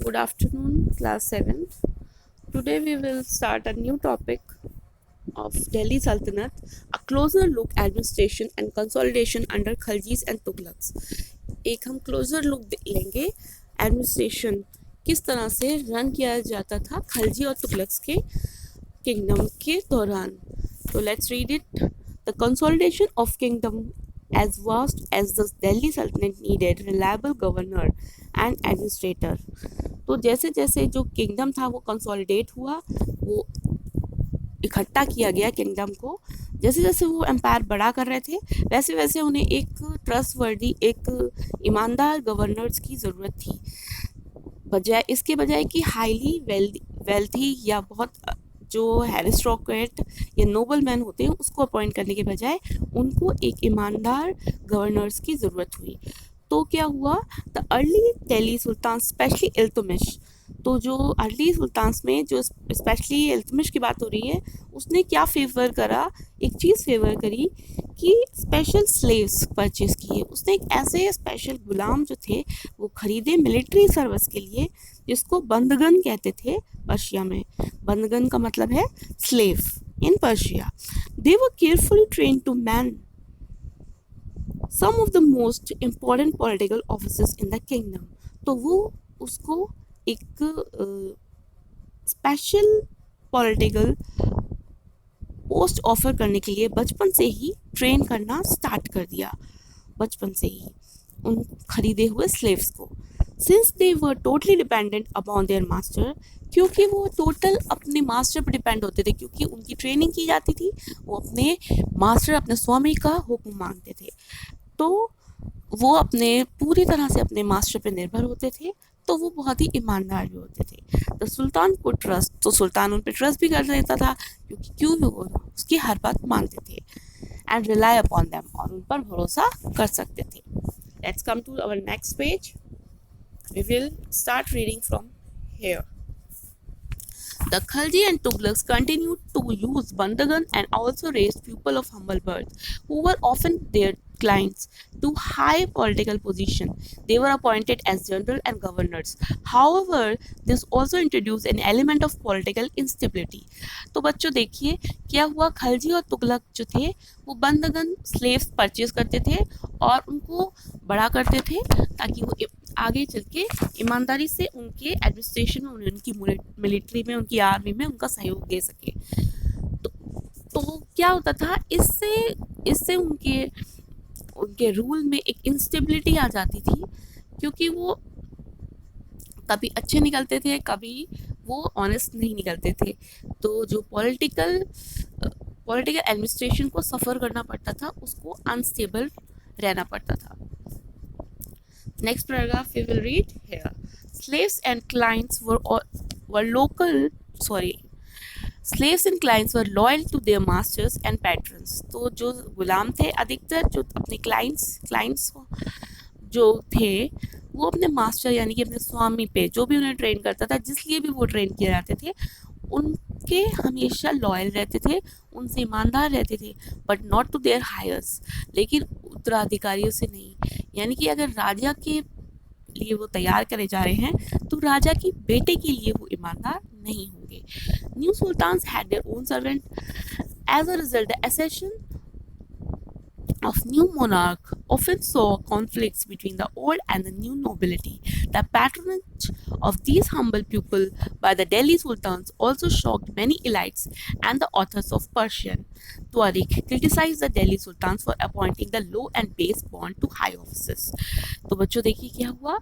Good afternoon, class 7th. Today we will start a new topic of Delhi Sultanate, a closer look administration and consolidation under Khaljis and Tughlaqs. एक हम closure look लेंगे administration किस तरह से run किया जाता था खलजी और तुगलक्स के किंगडम के दौरान. तो let's read it. The consolidation of kingdom as vast as the Delhi Sultanate needed reliable governor and administrator. तो जैसे जैसे जो किंगडम था वो कंसोलिडेट हुआ, वो इकट्ठा किया गया किंगडम को. जैसे जैसे वो एम्पायर बड़ा कर रहे थे वैसे वैसे उन्हें एक ट्रस्टवर्दी, एक ईमानदार गवर्नर्स की ज़रूरत थी. इसके बजाय कि हाईली वेल्थी या बहुत जो एरिस्टोक्रेट या नोबल मैन होते हैं उसको अपॉइंट करने के बजाय उनको एक ईमानदार गवर्नर्स की ज़रूरत हुई. तो क्या हुआ, the early Delhi Sultan specially Iltutmish. तो जो अर्ली सुल्तान्स में जो स्पेशली इल्तुतमिश की बात हो रही है, उसने क्या फेवर करा, एक चीज़ फेवर करी कि स्पेशल स्लेव्स परचेज किए. उसने एक ऐसे स्पेशल गुलाम जो थे वो खरीदे मिलिट्री सर्विस के लिए, जिसको बंदगन कहते थे पर्शिया में. बंदगन का मतलब है slave in Persia. They were carefully train to man some of the most important political offices in the kingdom. तो वो उसको एक स्पेशल पॉलिटिकल पोस्ट ऑफर करने के लिए बचपन से ही ट्रेन करना स्टार्ट कर दिया. बचपन से ही उन खरीदे हुए स्लेव्स को. Since they were totally dependent upon their master, क्योंकि वो टोटल अपने मास्टर पर डिपेंड होते थे, क्योंकि उनकी ट्रेनिंग की जाती थी, वो अपने मास्टर, अपने स्वामी का हुक्म मानते थे. तो वो अपने पूरी तरह से अपने मास्टर पे निर्भर होते थे. तो वो बहुत ही ईमानदार भी होते थे. द सुल्तान को ट्रस्ट, तो सुल्तान उन पर ट्रस्ट भी कर लेता था, क्योंकि क्यों भी वो उसकी हर बात मानते थे. एंड रिलाई अपॉन देम, और उन पर भरोसा कर सकते थे. Let's come to our next page. We will start reading from here. The Khalji and Tughlaqs continued to use Bandagan and also raised people of humble birth, who were often their clients, to high political position. They were appointed as general and governors. However, this also introduced an element of political instability. तो बच्चों देखिए क्या हुआ. खलजी और तुगलक जो थे वो बंदगन slaves purchase करते थे और उनको बड़ा करते थे, ताकि वो आगे चल के ईमानदारी से उनके एडमिनिस्ट्रेशन में, उनकी मिलिट्री में, उनकी आर्मी में उनका सहयोग दे सके. तो क्या होता था, इससे उनके रूल में एक इंस्टेबिलिटी आ जाती थी, क्योंकि वो कभी अच्छे निकलते थे, कभी वो ऑनेस्ट नहीं निकलते थे. तो जो पॉलिटिकल एडमिनिस्ट्रेशन को सफ़र करना पड़ता था, उसको अनस्टेबल रहना पड़ता था. Next paragraph we will read here. Slaves and clients were loyal to their masters and patrons. तो जो गुलाम थे अधिकतर, जो अपने क्लाइंट्स जो थे, वो अपने मास्टर यानी कि अपने स्वामी पे, जो भी उन्हें ट्रेन करता था, जिस लिए भी वो ट्रेन किए जाते थे, उनके हमेशा लॉयल रहते थे, उनसे ईमानदार रहते थे. But not to their heirs, लेकिन उत्तराधिकारियों से नहीं. यानी कि अगर राजा के लिए वो तैयार करे जा रहे हैं तो राजा के बेटे के लिए वो ईमानदार नहीं होंगे. New sultans had their own servant. As a result, the accession of new monarch often saw conflicts between the old and the new nobility. The patronage of these humble people by the Delhi sultans also shocked many elites, and the authors of Persian Tariq criticized the Delhi sultans for appointing the low and base born to high offices. तो बच्चों देखिए क्या हुआ.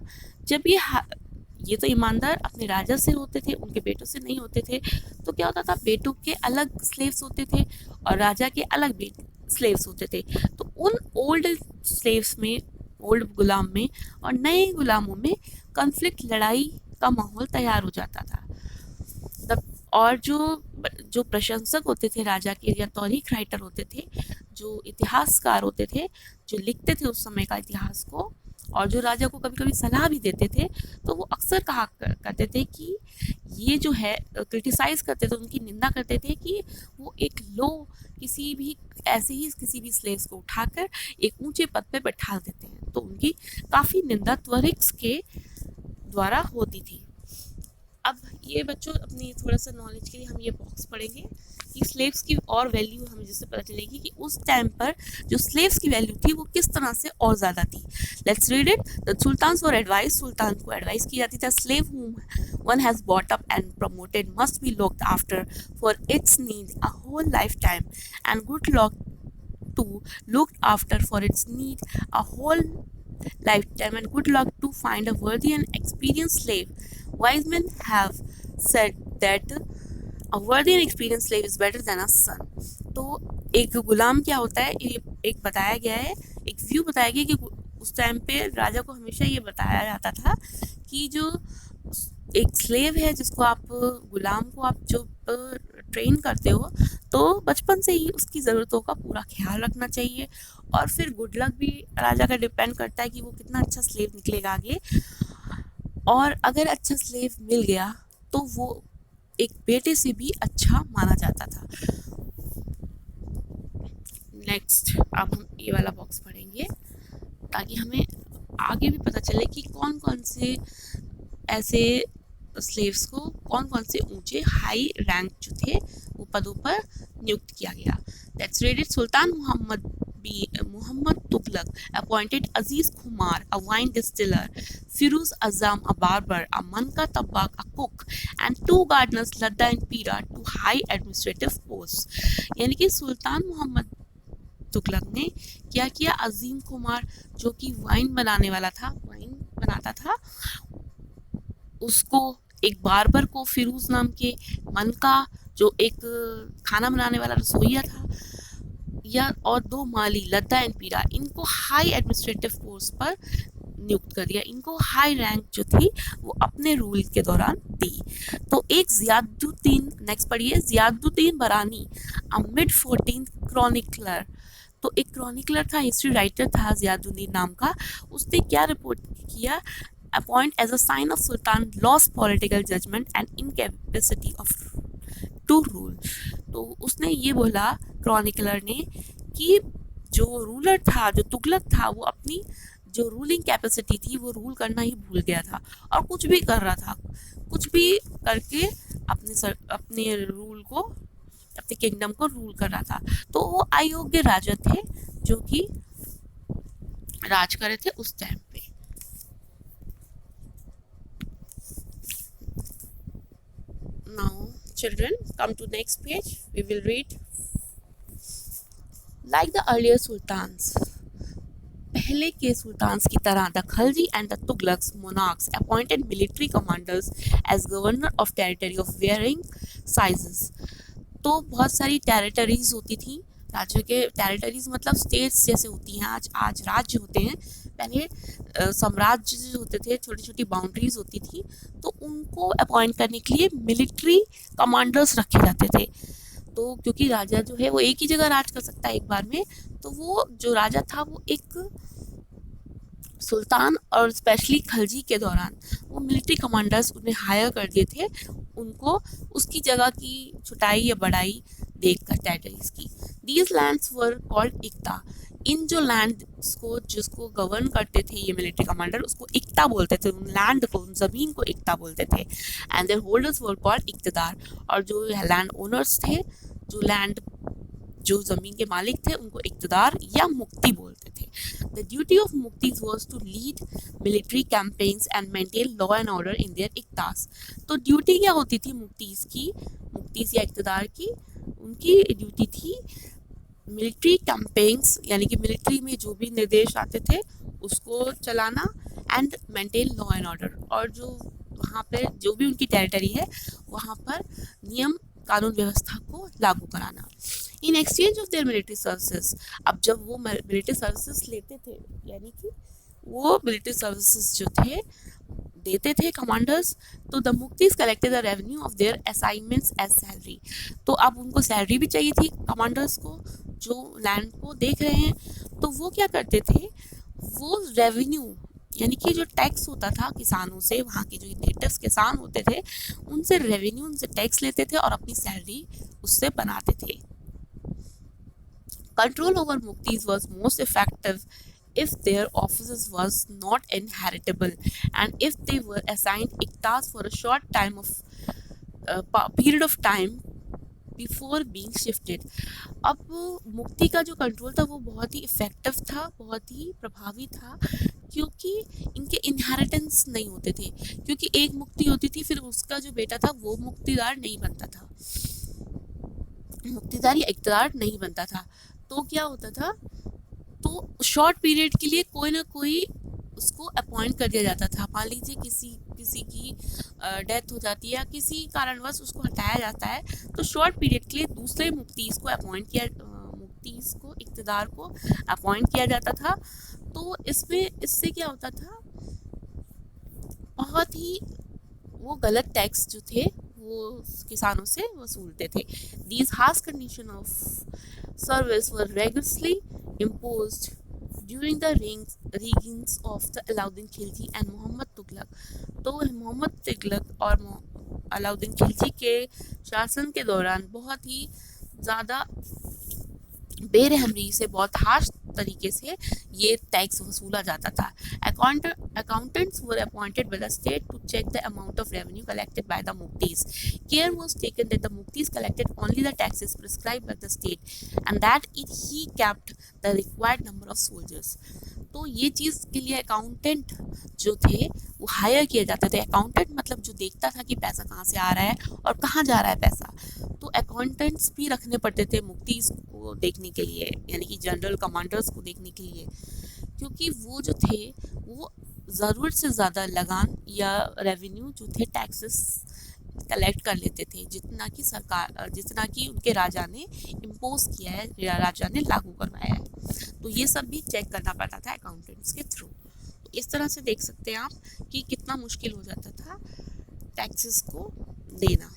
जब ये तो ईमानदार अपने राजा से होते थे, उनके बेटों से नहीं होते थे. तो क्या होता था, बेटों के अलग स्लेव्स होते थे और राजा के अलग स्लेव्स होते थे. तो उन ओल्ड स्लेव्स में, ओल्ड गुलाम में और नए गुलामों में कॉन्फ्लिक्ट, लड़ाई का माहौल तैयार हो जाता था. और जो प्रशंसक होते थे राजा के, या तौरीख राइटर होते थे, जो इतिहासकार होते थे, जो लिखते थे उस समय का इतिहास को, और जो राजा को कभी कभी सलाह भी देते थे, तो वो अक्सर कहा करते थे कि ये जो है, क्रिटिसाइज़ करते थे, उनकी निंदा करते थे कि वो एक लो किसी भी स्लेव्स को उठाकर एक ऊंचे पद पे बैठा देते हैं. तो उनकी काफ़ी निंदा त्वरिक्स के द्वारा होती थी. अब ये बच्चों अपनी थोड़ा सा नॉलेज के लिए हम ये बॉक्स पढ़ेंगे कि स्लेव्स की और वैल्यू हमें जिससे पता चलेगी कि उस टाइम पर जो स्लेव्स की वैल्यू थी वो किस तरह से और ज़्यादा थी. Let's read it. The sultans were advice, सुल्तान को एडवाइस की जाती था, slave whom one has brought up and promoted must be looked after for its need a whole lifetime, and good luck to looked after for its need a whole lifetime, and good luck to find a worthy and experienced slave. Wise men have said that a worthy and experienced slave is better than a son. तो एक गुलाम क्या होता है, ये एक बताया गया है, एक व्यू बताया गया कि उस टाइम पे राजा को हमेशा ये बताया जाता था कि जो एक स्लेव है जिसको आप गुलाम को आप जो ट्रेन करते हो तो बचपन से ही उसकी ज़रूरतों का पूरा ख्याल रखना चाहिए. और फिर गुड लक भी राजा का डिपेंड करता है कि वो कितना अच्छा स्लेव निकलेगा आगे. और अगर अच्छा स्लेव मिल गया तो वो एक बेटे से भी अच्छा माना जाता था. नेक्स्ट अब हम ये वाला बॉक्स पढ़ेंगे ताकि हमें आगे भी पता चले कि कौन कौन से ऐसे स्लेव्स को कौन कौन से ऊंचे हाई रैंक जो थे वो पदों पर नियुक्त किया गया. Let's read it. Sultan Muhammad Tughlaq appointed Aziz Kumar, a wine distiller, Firuz Azam, a barber, a Manka Tabak, a cook, and 2 gardeners, Ladda and Pira, to high administrative posts. यानी कि सुल्तान मोहम्मद तुगलक ने क्या किया, अजीम कुमार जो कि वाइन बनाने वाला था, वाइन बनाता था, उसको, एक बार्बर को, फिरोज नाम के, मनका जो एक खाना बनाने वाला रसोइया था, या और 2 माली लद्दा एंड पीरा, इनको हाई एडमिनिस्ट्रेटिव पोस्ट पर नियुक्त कर दिया. इनको हाई रैंक जो थी वो अपने रूल के दौरान दी. तो एक ज़ियादुद्दीन, नेक्स्ट पढ़िए, ज़ियादुद्दीन बरानी, अ मिड 14th क्रॉनिकलर. तो एक क्रॉनिकलर था, हिस्ट्री राइटर था ज़ियादुद्दीन नाम का. उसने क्या रिपोर्ट किया, appoint as a sign of sultan loss political judgement and incapacity of to rule. तो उसने ये बोला क्रॉनिकलर ने कि जो रूलर था, जो तुगलक था, वो अपनी जो रूलिंग कैपेसिटी थी वो रूल करना ही भूल गया था और कुछ भी कर रहा था, कुछ भी करके अपने रूल को, अपने किंगडम को रूल कर रहा था. तो वो अयोग्य राजा थे जो कि राज कर रहे थे उस टाइम पे. Now children, come to next page. We will read. Like the earlier sultans, पहले के सुल्तान्स की तरह the Khalji and the Tughlaqs monarchs appointed military commanders as governor of territory of varying sizes. तो बहुत सारी टेरिटरीज होती थी राज्य के. टेरिटरीज मतलब स्टेट्स जैसे होती हैं आज राज्य होते हैं. पहले साम्राज्य जो होते थे, छोटी छोटी बाउंड्रीज होती थी, तो उनको अपॉइंट करने के लिए मिलिट्री कमांडर्स रखे जाते थे. तो क्योंकि राजा जो है वो एक ही जगह राज कर सकता है एक बार में, तो वो जो राजा था वो एक सुल्तान और स्पेशली खलजी के दौरान वो मिलिट्री कमांडर्स उन्हें हायर कर दिए थे, उनको उसकी जगह की छुटाई या बढ़ाई देखकर टेरिटरीज की. These lands were called iqta. इन जो लैंड्स को जिसको गवर्न करते थे ये मिलिट्री कमांडर, उसको इक्ता बोलते थे. उन लैंड को, उन ज़मीन को इक्ता बोलते थे. And their holders were called iqtadar. और जो लैंड ओनर्स थे, जो ज़मीन के मालिक थे, उनको इक्तदार या मुक्ति बोलते थे. The duty of muktis was to lead military campaigns and maintain law and order in their इक्तास. तो ड्यूटी क्या होती थी मुक्तीस या इक्तदार की? उनकी ड्यूटी थी मिलिट्री कैंपेन्स, यानी कि मिलिट्री में जो भी निर्देश आते थे उसको चलाना, and maintain law and order. और जो वहाँ पे जो भी उनकी टेरिटरी है वहाँ पर नियम कानून व्यवस्था को लागू कराना. In exchange of their military services. अब जब वो मिलिट्री सर्विसेज लेते थे, यानी कि वो मिलिट्री सर्विसेज जो थे देते थे कमांडर्स, तो the muqtis collected the revenue of their assignments as salary. तो अब उनको सैलरी भी चाहिए थी कमांडर्स को जो लैंड को देख रहे हैं. तो वो क्या करते थे, वो रेवेन्यू यानी कि जो टैक्स होता था किसानों से, वहाँ के जो नेटिव्स किसान होते थे उनसे रेवेन्यू, उनसे टैक्स लेते थे और अपनी सैलरी उससे बनाते थे. Control over muktis was most effective if their offices was not inheritable and if they were assigned iktas for a short time of period of time before being shifted. अब मुक्ति का जो कंट्रोल था वो बहुत ही इफ़ेक्टिव था, बहुत ही प्रभावी था, क्योंकि इनके इनहेरिटेंस नहीं होते थे, क्योंकि एक मुक्ति होती थी फिर उसका जो बेटा था वो मुक्तिदार नहीं बनता था, मुक्तिदार या इक़्तिदार नहीं बनता था। तो क्या होता था, तो शॉर्ट पीरियड के लिए कोई ना कोई उसको अपॉइंट कर दिया जाता था। मान लीजिए किसी की डेथ हो जाती है या किसी कारणवश उसको हटाया जाता है, तो शॉर्ट पीरियड के लिए दूसरे मुफ्तीज़ को इक़्तिदार को अपॉइंट किया जाता था। तो इससे क्या होता था, बहुत ही वो गलत टैक्स जो थे वो किसानों से वसूलते थे। These harsh condition of service were regularly imposed during the reigns of the Alauddin Khilji and Mohammad Tughlaq. तो मोहम्मद तुगलक और अलाउद्दीन खिलजी के शासन के दौरान बहुत ही ज़्यादा बेरहमी से, बहुत हार्श तरीके से ये टैक्स वसूला जाता था। Accountants were appointed by the state to check the amount of revenue collected by the muftis. Care was taken that the muftis collected only the taxes prescribed by the state and that he kept the required number of soldiers. तो ये चीज़ के लिए accountant जो थे वो higher किए जाते थे। अकाउंटेंट मतलब जो देखता था कि पैसा कहाँ से आ रहा है और कहाँ जा रहा है पैसा। तो अकाउंटेंट्स भी रखने पड़ते थे मुफ्तीज़ को देखने के लिए, यानी कि जनरल कमांडर्स को देखने के लिए, क्योंकि वो जो थे वो ज़रूरत से ज़्यादा लगान या रेवेन्यू जो थे टैक्सेस कलेक्ट कर लेते थे, जितना कि उनके राजा ने इम्पोज किया है या राजा ने लागू करवाया है। तो ये सब भी चेक करना पड़ता था अकाउंटेंट्स के थ्रू। तो इस तरह से देख सकते हैं आप कि कितना मुश्किल हो जाता था टैक्सेस को देना।